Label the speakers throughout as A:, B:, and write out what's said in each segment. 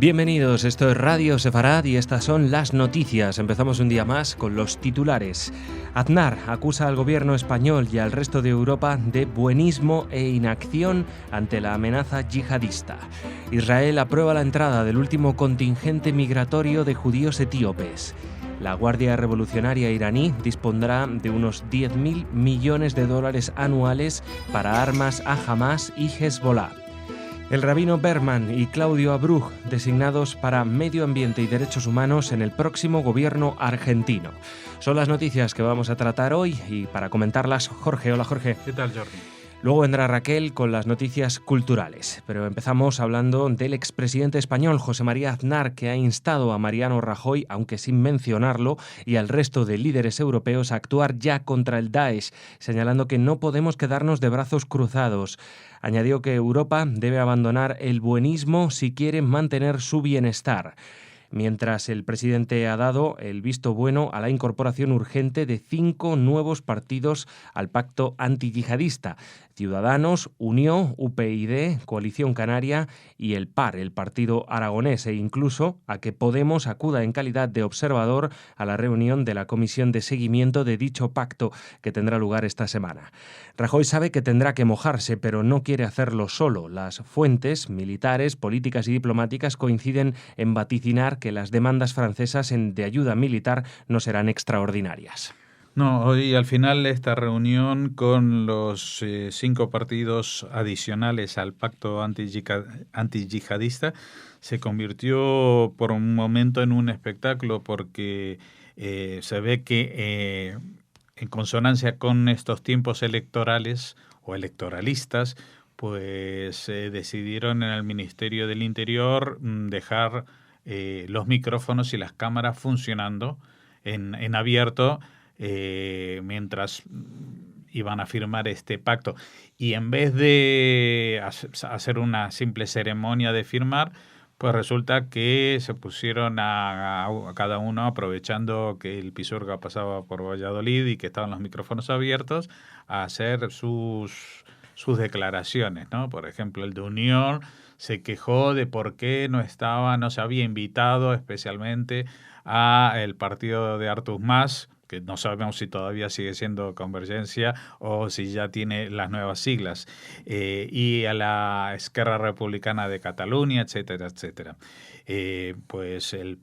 A: Bienvenidos, esto es Radio Sefarad y estas son las noticias. Empezamos un día más con los titulares. Aznar acusa al gobierno español y al resto de Europa de buenismo e inacción ante la amenaza yihadista. Israel aprueba la entrada del último contingente migratorio de judíos etíopes. La Guardia Revolucionaria iraní dispondrá de unos 10.000 millones de dólares anuales para armas a Hamás y Hezbollah. El rabino Berman y Claudio Abruj designados para Medio Ambiente y Derechos Humanos en el próximo gobierno argentino. Son las noticias que vamos a tratar hoy y para comentarlas, Jorge. Hola, Jorge.
B: ¿Qué tal, Jordi?
A: Luego vendrá Raquel con las noticias culturales, pero empezamos hablando del expresidente español José María Aznar, que ha instado a Mariano Rajoy, aunque sin mencionarlo, y al resto de líderes europeos a actuar ya contra el Daesh, señalando que no podemos quedarnos de brazos cruzados. Añadió que Europa debe abandonar el buenismo si quiere mantener su bienestar. Mientras el presidente ha dado el visto bueno a la incorporación urgente de 5 nuevos partidos al pacto antiyihadista: Ciudadanos, Unió, UPyD, Coalición Canaria y el PAR, el partido aragonés, e incluso a que Podemos acuda en calidad de observador a la reunión de la comisión de seguimiento de dicho pacto que tendrá lugar esta semana. Rajoy sabe que tendrá que mojarse, pero no quiere hacerlo solo. Las fuentes militares, políticas y diplomáticas coinciden en vaticinar que las demandas francesas de ayuda militar no serán extraordinarias.
B: No, hoy al final esta reunión con los 5 partidos adicionales al pacto antiyihadista se convirtió por un momento en un espectáculo porque se ve que en consonancia con estos tiempos electorales o electoralistas, pues decidieron en el Ministerio del Interior dejar los micrófonos y las cámaras funcionando en abierto mientras iban a firmar este pacto. Y en vez de hacer una simple ceremonia de firmar, pues resulta que se pusieron a cada uno, aprovechando que el Pisuerga pasaba por Valladolid y que estaban los micrófonos abiertos, a hacer sus declaraciones, ¿no? Por ejemplo, el de Unión se quejó de por qué no se había invitado especialmente a el partido de Artur Mas, que no sabemos si todavía sigue siendo Convergencia o si ya tiene las nuevas siglas, y a la Esquerra Republicana de Cataluña, etcétera, etcétera. Pues el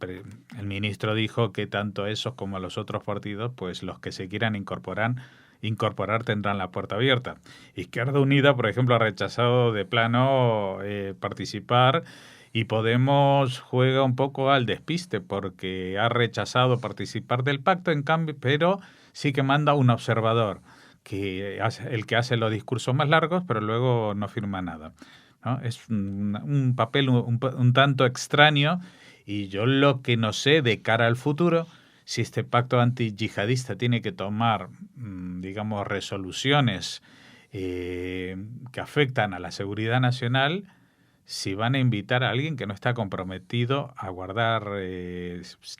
B: ministro dijo que tanto esos como los otros partidos, pues los que se quieran incorporar tendrán la puerta abierta. Izquierda Unida, por ejemplo, ha rechazado de plano participar, y Podemos juega un poco al despiste porque ha rechazado participar del pacto, en cambio, pero sí que manda un observador, el que hace los discursos más largos, pero luego no firma nada, ¿no? Es un papel un tanto extraño, y yo lo que no sé de cara al futuro, si este pacto antiyihadista tiene que tomar, digamos, resoluciones que afectan a la seguridad nacional, si van a invitar a alguien que no está comprometido a guardar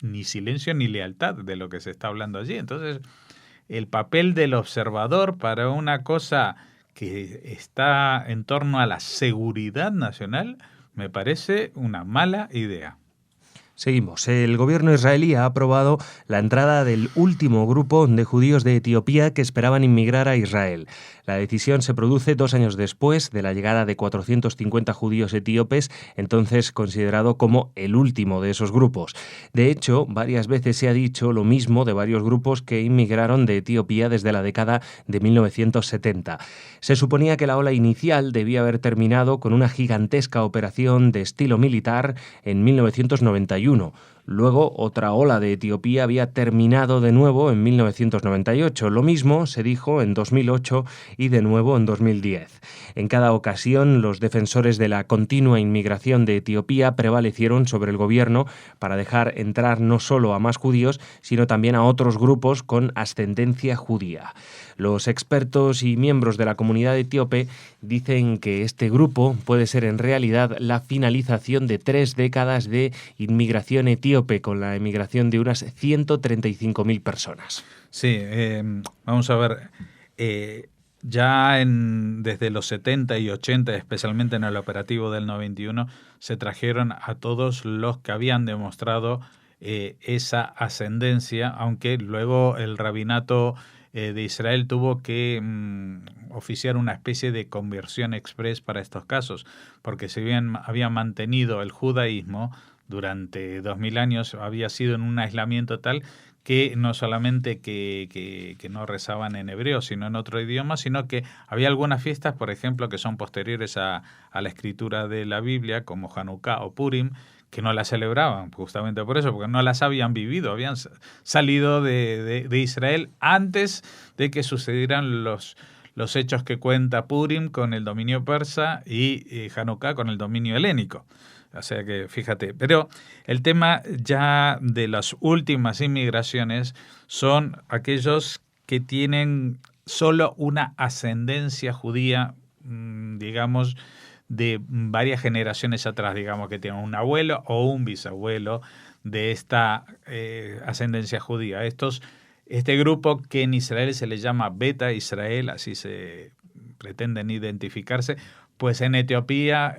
B: ni silencio ni lealtad de lo que se está hablando allí. Entonces, el papel del observador para una cosa que está en torno a la seguridad nacional me parece una mala idea.
A: Seguimos. El gobierno israelí ha aprobado la entrada del último grupo de judíos de Etiopía que esperaban inmigrar a Israel. La decisión se produce 2 años después de la llegada de 450 judíos etíopes, entonces considerado como el último de esos grupos. De hecho, varias veces se ha dicho lo mismo de varios grupos que inmigraron de Etiopía desde la década de 1970. Se suponía que la ola inicial debía haber terminado con una gigantesca operación de estilo militar en 1991. Luego, otra ola de Etiopía había terminado de nuevo en 1998. Lo mismo se dijo en 2008 y de nuevo en 2010. En cada ocasión, los defensores de la continua inmigración de Etiopía prevalecieron sobre el gobierno para dejar entrar no solo a más judíos, sino también a otros grupos con ascendencia judía. Los expertos y miembros de la comunidad etíope dicen que este grupo puede ser en realidad la finalización de 3 décadas de inmigración etíope, con la emigración de unas 135.000 personas.
B: Sí, vamos a ver. ya desde los 70 y 80, especialmente en el operativo del 91, se trajeron a todos los que habían demostrado esa ascendencia, aunque luego el rabinato de Israel tuvo que oficiar una especie de conversión express para estos casos, porque si bien habían mantenido el judaísmo durante 2000 años, había sido en un aislamiento tal que no solamente que no rezaban en hebreo, sino en otro idioma, sino que había algunas fiestas, por ejemplo, que son posteriores a la escritura de la Biblia, como Hanukkah o Purim, que no las celebraban, justamente por eso, porque no las habían vivido, habían salido de Israel antes de que sucedieran los hechos que cuenta Purim con el dominio persa y Hanukkah con el dominio helénico. O sea que, fíjate, pero el tema ya de las últimas inmigraciones son aquellos que tienen solo una ascendencia judía, digamos, de varias generaciones atrás, digamos que tienen un abuelo o un bisabuelo de esta ascendencia judía. Este grupo que en Israel se le llama Beta Israel, así se pretenden identificarse, pues en Etiopía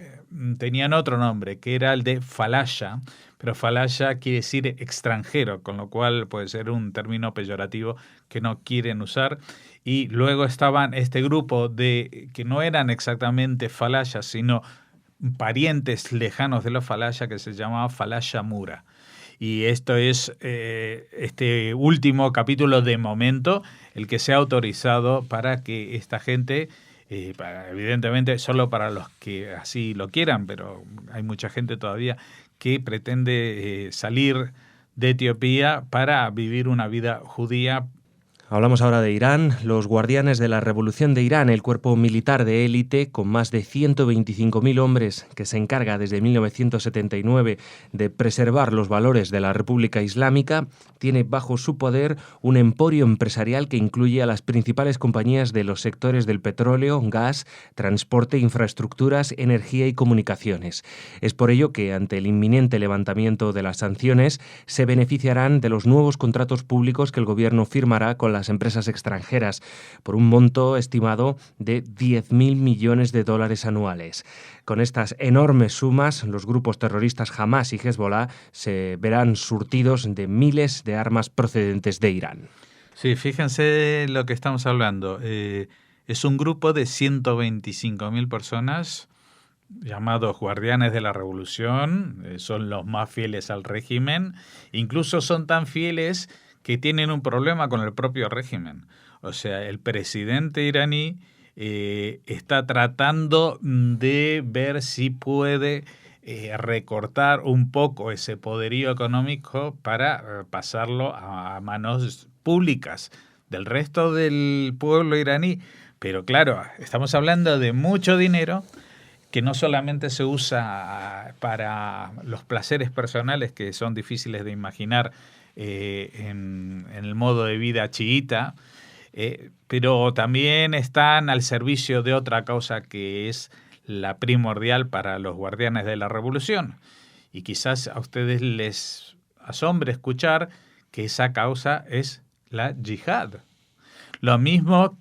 B: tenían otro nombre, que era el de Falasha, pero Falasha quiere decir extranjero, con lo cual puede ser un término peyorativo que no quieren usar. Y luego estaban este grupo de que no eran exactamente Falasha, sino parientes lejanos de los Falasha, que se llamaba Falasha Mura. Y esto es este último capítulo de momento, el que se ha autorizado para que esta gente, evidentemente solo para los que así lo quieran, pero hay mucha gente todavía que pretende salir de Etiopía para vivir una vida judía.
A: Hablamos ahora de Irán. Los Guardianes de la Revolución de Irán, el cuerpo militar de élite con más de 125.000 hombres que se encarga desde 1979 de preservar los valores de la República Islámica, tiene bajo su poder un emporio empresarial que incluye a las principales compañías de los sectores del petróleo, gas, transporte, infraestructuras, energía y comunicaciones. Es por ello que, ante el inminente levantamiento de las sanciones, se beneficiarán de los nuevos contratos públicos que el gobierno firmará con las empresas extranjeras por un monto estimado de 10.000 millones de dólares anuales. Con estas enormes sumas, los grupos terroristas Hamás y Hezbollah se verán surtidos de miles de armas procedentes de Irán.
B: Sí, fíjense lo que estamos hablando. Es un grupo de 125.000 personas llamados Guardianes de la Revolución, son los más fieles al régimen, incluso son tan fieles que tienen un problema con el propio régimen. O sea, el presidente iraní está tratando de ver si puede recortar un poco ese poderío económico para pasarlo a manos públicas del resto del pueblo iraní. Pero claro, estamos hablando de mucho dinero que no solamente se usa para los placeres personales que son difíciles de imaginar en el modo de vida chiita, pero también están al servicio de otra causa que es la primordial para los Guardianes de la Revolución. Y quizás a ustedes les asombre escuchar que esa causa es la yihad. Lo mismo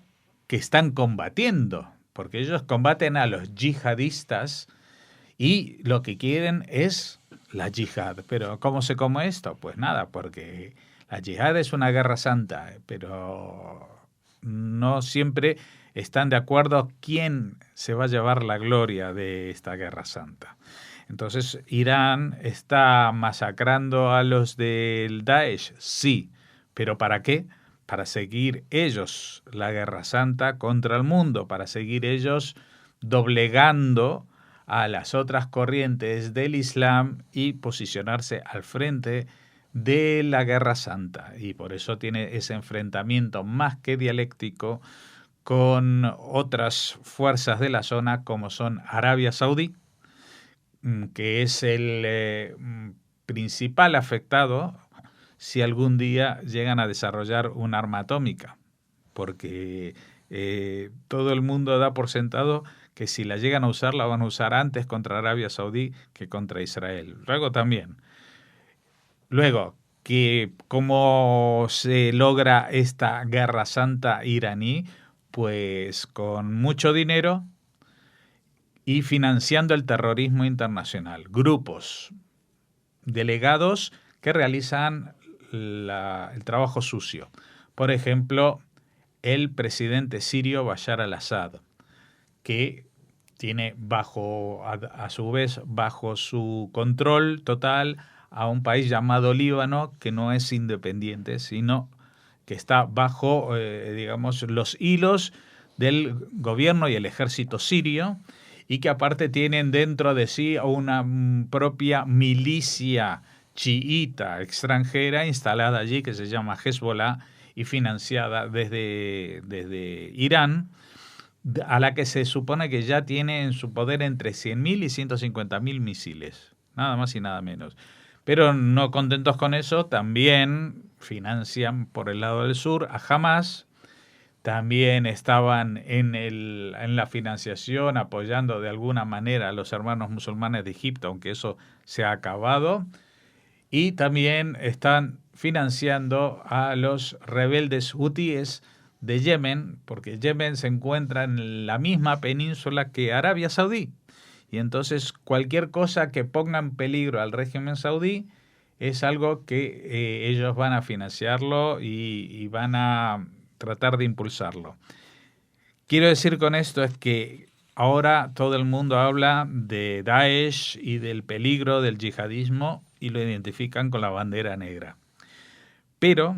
B: que están combatiendo, porque ellos combaten a los yihadistas y lo que quieren es la yihad. Pero ¿cómo se come esto? Pues nada, porque la yihad es una guerra santa, pero no siempre están de acuerdo quién se va a llevar la gloria de esta guerra santa. Entonces, ¿Irán está masacrando a los del Daesh? Sí, pero ¿para qué? Para seguir ellos la guerra santa contra el mundo, para seguir ellos doblegando a las otras corrientes del Islam y posicionarse al frente de la Guerra Santa. Y por eso tiene ese enfrentamiento más que dialéctico con otras fuerzas de la zona como son Arabia Saudí, que es el principal afectado si algún día llegan a desarrollar un arma atómica, porque todo el mundo da por sentado que si la llegan a usar, la van a usar antes contra Arabia Saudí que contra Israel. Luego, que ¿cómo se logra esta guerra santa iraní? pues con mucho dinero y financiando el terrorismo internacional. Grupos delegados que realizan el trabajo sucio. Por ejemplo, el presidente sirio Bashar al-Assad, que tiene a su vez bajo su control total a un país llamado Líbano, que no es independiente, sino que está bajo, digamos, los hilos del gobierno y el ejército sirio, y que aparte tienen dentro de sí una propia milicia chiita extranjera instalada allí, que se llama Hezbollah, y financiada desde Irán, a la que se supone que ya tiene en su poder entre 100.000 y 150.000 misiles, nada más y nada menos. Pero no contentos con eso, también financian por el lado del sur a Hamas, también estaban en la financiación apoyando de alguna manera a los hermanos musulmanes de Egipto, aunque eso se ha acabado, y también están financiando a los rebeldes hutíes de Yemen, porque Yemen se encuentra en la misma península que Arabia Saudí, y entonces cualquier cosa que ponga en peligro al régimen saudí es algo que ellos van a financiarlo y van a tratar de impulsarlo. Quiero decir con esto es que ahora todo el mundo habla de Daesh y del peligro del yihadismo y lo identifican con la bandera negra. Pero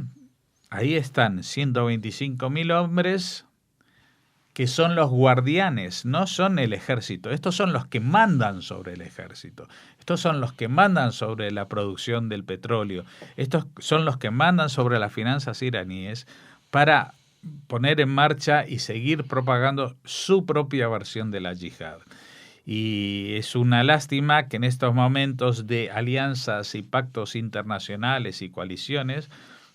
B: ahí están 125.000 hombres que son los guardianes, no son el ejército. Estos son los que mandan sobre el ejército. Estos son los que mandan sobre la producción del petróleo. Estos son los que mandan sobre las finanzas iraníes para poner en marcha y seguir propagando su propia versión de la yihad. Y es una lástima que en estos momentos de alianzas y pactos internacionales y coaliciones,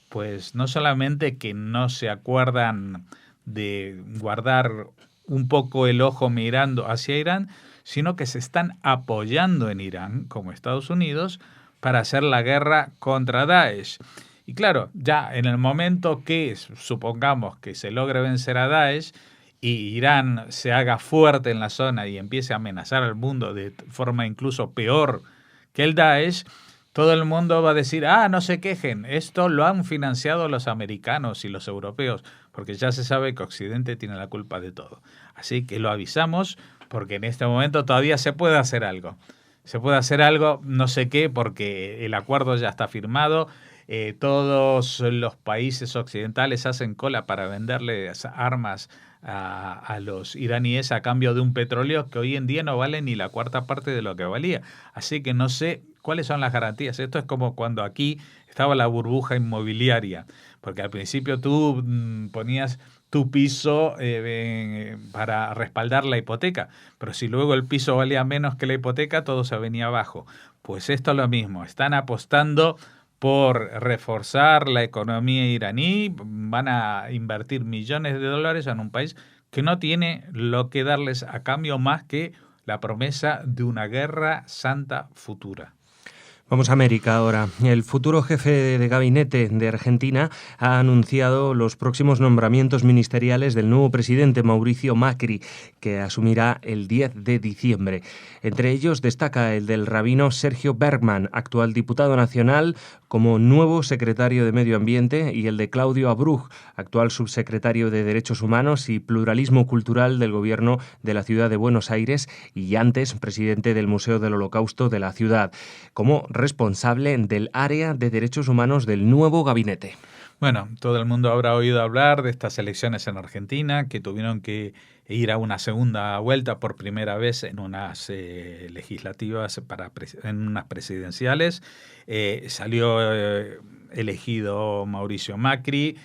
B: pues no solamente que no se acuerdan de guardar un poco el ojo mirando hacia Irán, sino que se están apoyando en Irán, como Estados Unidos, para hacer la guerra contra Daesh. Y claro, ya en el momento que supongamos que se logre vencer a Daesh y Irán se haga fuerte en la zona y empiece a amenazar al mundo de forma incluso peor que el Daesh, todo el mundo va a decir, no se quejen, esto lo han financiado los americanos y los europeos, porque ya se sabe que Occidente tiene la culpa de todo. Así que lo avisamos, porque en este momento todavía se puede hacer algo. Se puede hacer algo, no sé qué, porque el acuerdo ya está firmado. Todos los países occidentales hacen cola para venderles armas a los iraníes a cambio de un petróleo que hoy en día no vale ni la cuarta parte de lo que valía. Así que no sé cuáles son las garantías. Esto es como cuando aquí estaba la burbuja inmobiliaria, porque al principio tú ponías tu piso para respaldar la hipoteca, pero si luego el piso valía menos que la hipoteca, todo se venía abajo. Pues esto es lo mismo, están apostando por reforzar la economía iraní, van a invertir millones de dólares en un país que no tiene lo que darles a cambio más que la promesa de una guerra santa futura.
A: Vamos a América ahora. El futuro jefe de gabinete de Argentina ha anunciado los próximos nombramientos ministeriales del nuevo presidente Mauricio Macri, que asumirá el 10 de diciembre. Entre ellos destaca el del rabino Sergio Bergman, actual diputado nacional, como nuevo secretario de Medio Ambiente, y el de Claudio Abrug, actual subsecretario de Derechos Humanos y Pluralismo Cultural del Gobierno de la Ciudad de Buenos Aires y antes presidente del Museo del Holocausto de la ciudad, como responsable del área de derechos humanos del nuevo gabinete.
B: Bueno, todo el mundo habrá oído hablar de estas elecciones en Argentina, que tuvieron que ir a una segunda vuelta por primera vez en unas legislativas, en unas presidenciales. Salió elegido Mauricio Macri.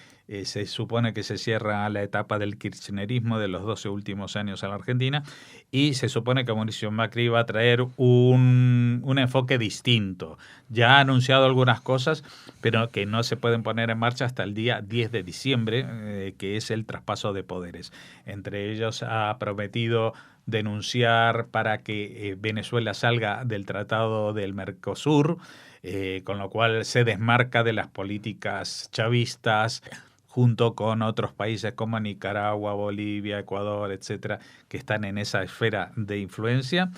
B: Se supone que se cierra la etapa del kirchnerismo de los 12 últimos años en la Argentina y se supone que Mauricio Macri va a traer un enfoque distinto. Ya ha anunciado algunas cosas, pero que no se pueden poner en marcha hasta el día 10 de diciembre, que es el traspaso de poderes. Entre ellos ha prometido denunciar para que Venezuela salga del Tratado del Mercosur, con lo cual se desmarca de las políticas chavistas, junto con otros países como Nicaragua, Bolivia, Ecuador, etcétera, que están en esa esfera de influencia.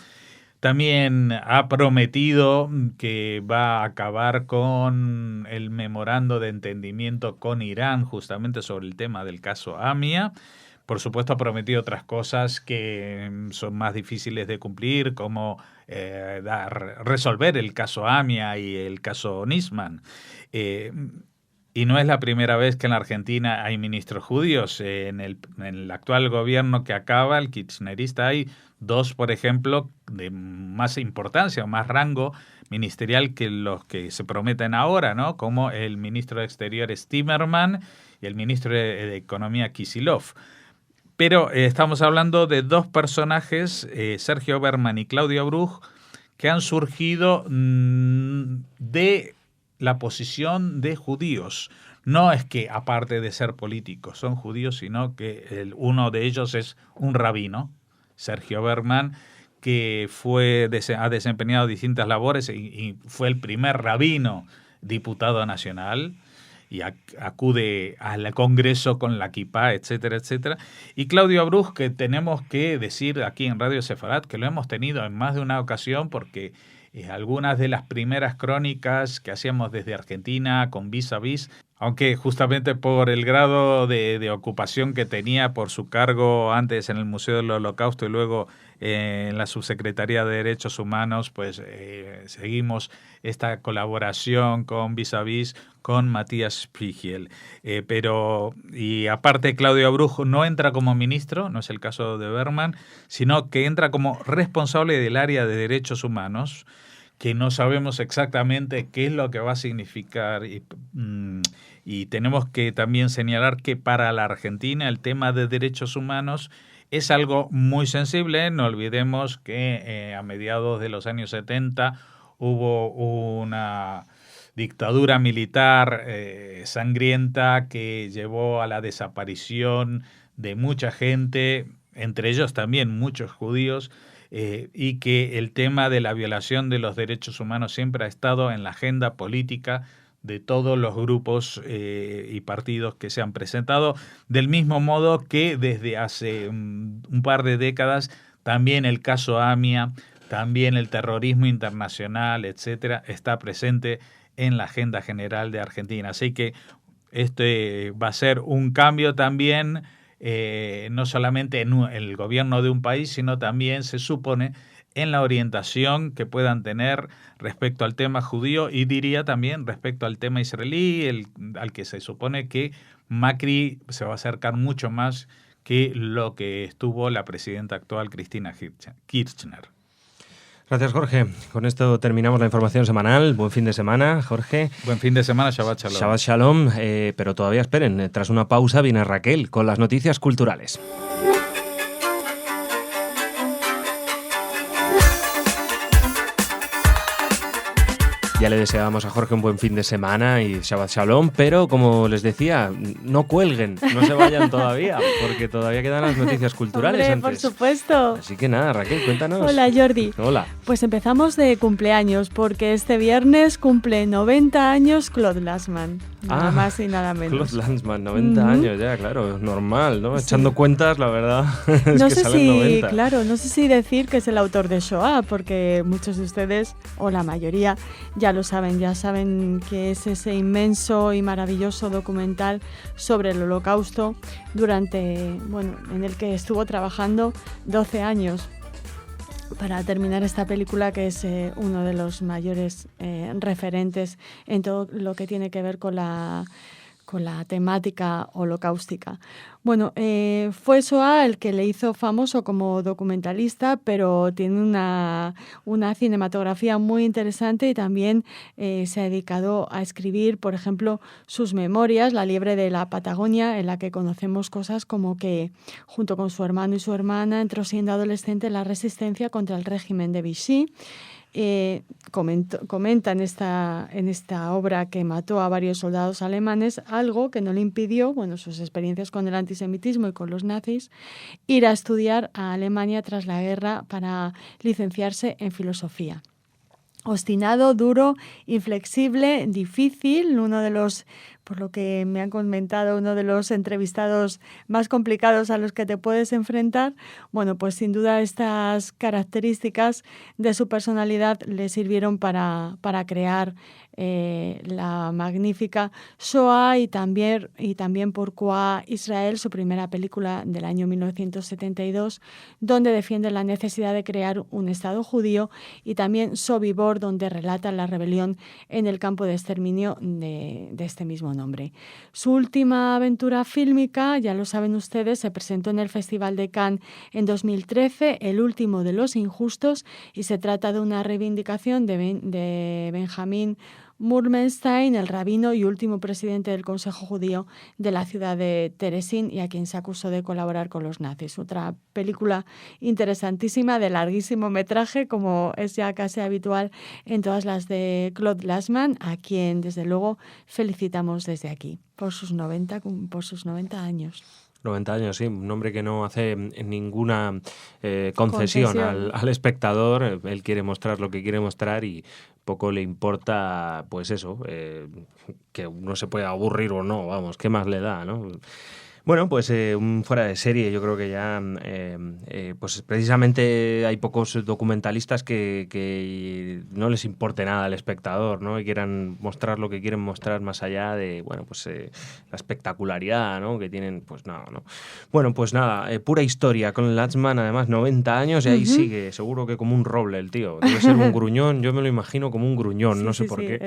B: También ha prometido que va a acabar con el memorando de entendimiento con Irán justamente sobre el tema del caso AMIA. Por supuesto, ha prometido otras cosas que son más difíciles de cumplir, como resolver el caso AMIA y el caso Nisman. Y no es la primera vez que en la Argentina hay ministros judíos. En el actual gobierno que acaba, el kirchnerista, hay dos, por ejemplo, de más importancia o más rango ministerial que los que se prometen ahora, ¿no? Como el ministro de Exteriores Timerman y el ministro de Economía Kicillof. Pero estamos hablando de dos personajes, Sergio Berman y Claudio Bruch, que han surgido de la posición de judíos. No es que, aparte de ser políticos, son judíos, sino que uno de ellos es un rabino, Sergio Berman, que ha desempeñado distintas labores y fue el primer rabino diputado nacional y acude al Congreso con la kipá, etcétera, etcétera. Y Claudio Bruch, que tenemos que decir aquí en Radio Sefarat, que lo hemos tenido en más de una ocasión porque algunas de las primeras crónicas que hacíamos desde Argentina con Vis a Vis, aunque justamente por el grado de ocupación que tenía por su cargo antes en el Museo del Holocausto y luego en la Subsecretaría de Derechos Humanos, pues seguimos esta colaboración con Vis a Vis con Matías Sprigiel. Y aparte Claudio Bruch no entra como ministro, no es el caso de Berman, sino que entra como responsable del área de derechos humanos, que no sabemos exactamente qué es lo que va a significar y tenemos que también señalar que para la Argentina el tema de derechos humanos es algo muy sensible. No olvidemos que a mediados de los años 70 hubo una dictadura militar sangrienta que llevó a la desaparición de mucha gente, entre ellos también muchos judíos, y que el tema de la violación de los derechos humanos siempre ha estado en la agenda política de todos los grupos y partidos que se han presentado, del mismo modo que desde hace un par de décadas también el caso AMIA, también el terrorismo internacional, etcétera, está presente en la agenda general de Argentina. Así que este va a ser un cambio también, no solamente en el gobierno de un país, sino también se supone en la orientación que puedan tener respecto al tema judío y diría también respecto al tema israelí, al que se supone que Macri se va a acercar mucho más que lo que estuvo la presidenta actual Cristina Kirchner.
A: Gracias, Jorge. Con esto terminamos la información semanal. Buen fin de semana, Jorge.
B: Buen fin de semana, Shabbat Shalom.
A: Shabbat Shalom, pero todavía esperen. Tras una pausa viene Raquel con las noticias culturales. Ya le deseábamos a Jorge un buen fin de semana y Shabbat Shalom, pero como les decía, no cuelguen, no se vayan todavía, porque todavía quedan las noticias culturales.
C: Hombre, por supuesto.
A: Así que nada, Raquel, cuéntanos.
C: Hola, Jordi.
A: Hola.
C: Pues empezamos de cumpleaños, porque este viernes cumple 90 años Claude Lanzmann. Nada más y nada menos.
A: Claude Lanzmann, 90 años ya, claro, normal, ¿no? Sí. Echando cuentas, la verdad, es
C: no
A: que
C: sé
A: salen
C: si,
A: 90.
C: Claro, no sé si decir que es el autor de Shoah, porque muchos de ustedes, o la mayoría, ya lo saben, que es ese inmenso y maravilloso documental sobre el Holocausto en el que estuvo trabajando 12 años para terminar esta película, que es uno de los mayores referentes en todo lo que tiene que ver con la temática holocaustica. Bueno, fue Shoah el que le hizo famoso como documentalista, pero tiene una cinematografía muy interesante y también se ha dedicado a escribir, por ejemplo, sus memorias, La liebre de la Patagonia, en la que conocemos cosas como que, junto con su hermano y su hermana, entró siendo adolescente en la resistencia contra el régimen de Vichy. Comenta en esta obra que mató a varios soldados alemanes, algo que no le impidió, sus experiencias con el antisemitismo y con los nazis, ir a estudiar a Alemania tras la guerra para licenciarse en filosofía. Obstinado, duro, inflexible, difícil, uno de los por lo que me han comentado, uno de los entrevistados más complicados a los que te puedes enfrentar. Bueno, pues sin duda estas características de su personalidad le sirvieron para crear la magnífica Shoah y también Pourquoi Israel, su primera película del año 1972, donde defiende la necesidad de crear un Estado judío, y también Sobibor, donde relata la rebelión en el campo de exterminio de este mismo nombre. Su última aventura fílmica, ya lo saben ustedes, se presentó en el Festival de Cannes en 2013, El último de los injustos, y se trata de una reivindicación de Benjamín Murmenstein, el rabino y último presidente del Consejo Judío de la ciudad de Terezín, y a quien se acusó de colaborar con los nazis. Otra película interesantísima, de larguísimo metraje, como es ya casi habitual en todas las de Claude Lanzmann, a quien desde luego felicitamos desde aquí por sus 90 años.
A: 90 años, sí, un hombre que no hace ninguna concesión al espectador. Él quiere mostrar lo que quiere mostrar y poco le importa, pues eso, que uno se pueda aburrir o no, vamos, ¿qué más le da, no? Bueno, pues un fuera de serie, yo creo que ya, pues precisamente hay pocos documentalistas que no les importe nada al espectador, ¿no? Y quieran mostrar lo que quieren mostrar más allá de, bueno, pues la espectacularidad, ¿no? Que tienen, pues nada, ¿no? Bueno, pues nada, pura historia con Lanzmann, además 90 años y ahí sigue, seguro que como un roble el tío. Debe ser un gruñón, yo me lo imagino como un gruñón, no sé por qué.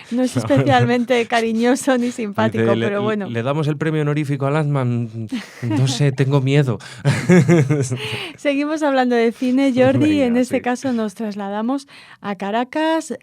C: No es especialmente cariñoso ni simpático, pero bueno.
A: Le damos el premio honorífico a Lanzmann, no sé, tengo miedo.
C: Seguimos hablando de cine, Jordi.
A: Venga,
C: en este
A: sí.
C: caso nos trasladamos a Caracas,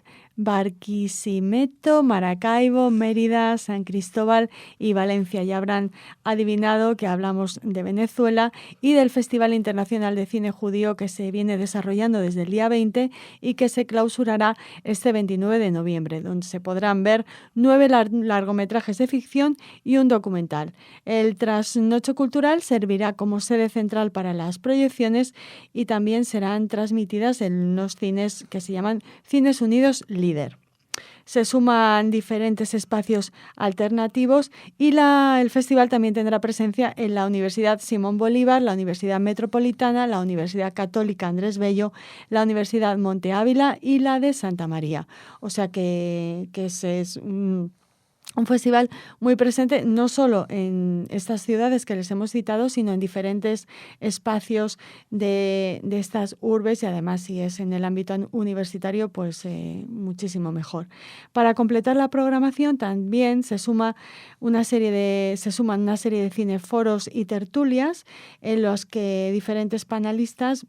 C: Barquisimeto, Maracaibo, Mérida, San Cristóbal y Valencia. Ya habrán adivinado que hablamos de Venezuela y del Festival Internacional de Cine Judío, que se viene desarrollando desde el día 20 y que se clausurará este 29 de noviembre, donde se podrán ver 9 largometrajes de ficción y un documental. El trasnocho cultural servirá como sede central para las proyecciones y también serán transmitidas en unos cines que se llaman Cines Unidos Líder. Se suman diferentes espacios alternativos y el festival también tendrá presencia en la Universidad Simón Bolívar, la Universidad Metropolitana, la Universidad Católica Andrés Bello, la Universidad Monte Ávila y la de Santa María. O sea que ese es un festival muy presente no solo en estas ciudades que les hemos citado, sino en diferentes espacios de estas urbes, y además si es en el ámbito universitario, pues muchísimo mejor. Para completar la programación también se suman una serie de cineforos y tertulias en los que diferentes panelistas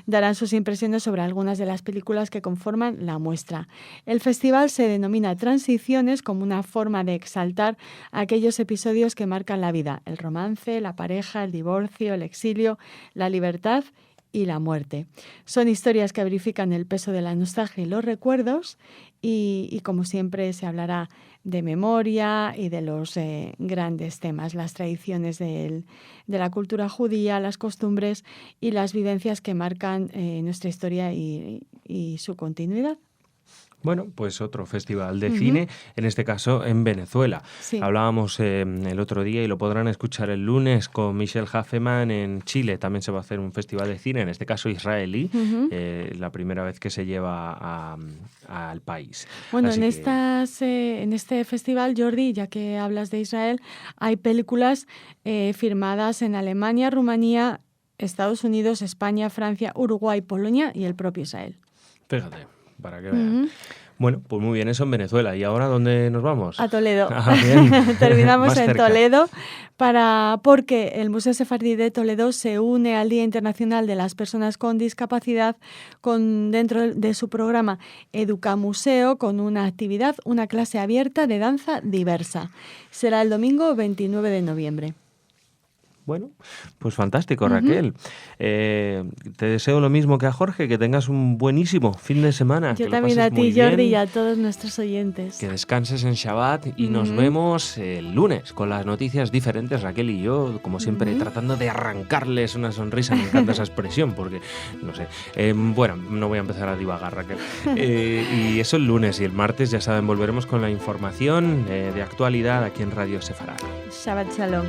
C: darán sus impresiones sobre algunas de las películas que conforman la muestra. El festival se denomina Transiciones, como una forma de exaltar aquellos episodios que marcan la vida: el romance, la pareja, el divorcio, el exilio, la libertad y la muerte. Son historias que verifican el peso de la nostalgia y los recuerdos y como siempre se hablará de memoria y de los grandes temas, las tradiciones de la cultura judía, las costumbres y las vivencias que marcan nuestra historia y su continuidad.
A: Bueno, pues otro festival de cine, en este caso en Venezuela.
C: Sí.
A: Hablábamos el otro día y lo podrán escuchar el lunes con Michelle Haffeman. En Chile también se va a hacer un festival de cine, en este caso israelí, la primera vez que se lleva al país.
C: Bueno, en este festival, Jordi, ya que hablas de Israel, hay películas firmadas en Alemania, Rumanía, Estados Unidos, España, Francia, Uruguay, Polonia y el propio Israel.
A: Fíjate, para que vean. Bueno, pues muy bien, eso en Venezuela. ¿Y ahora dónde nos vamos?
C: A Toledo.
A: Bien.
C: Terminamos en Toledo porque el Museo Sefardí de Toledo se une al Día Internacional de las Personas con Discapacidad dentro de su programa Educamuseo, con una actividad, una clase abierta de danza diversa. Será el domingo 29 de noviembre.
A: Bueno, pues fantástico, Raquel. Te deseo lo mismo que a Jorge, que tengas un buenísimo fin de semana.
C: Yo también a ti, Jordi, y a todos nuestros oyentes.
A: Que descanses en Shabbat y nos vemos el lunes con las noticias diferentes, Raquel y yo, como siempre, tratando de arrancarles una sonrisa. Me encanta esa expresión porque, no sé. Bueno, no voy a empezar a divagar, Raquel. Y eso el lunes, y el martes, ya saben, volveremos con la información de actualidad aquí en Radio Sefarad.
C: Shabbat Shalom.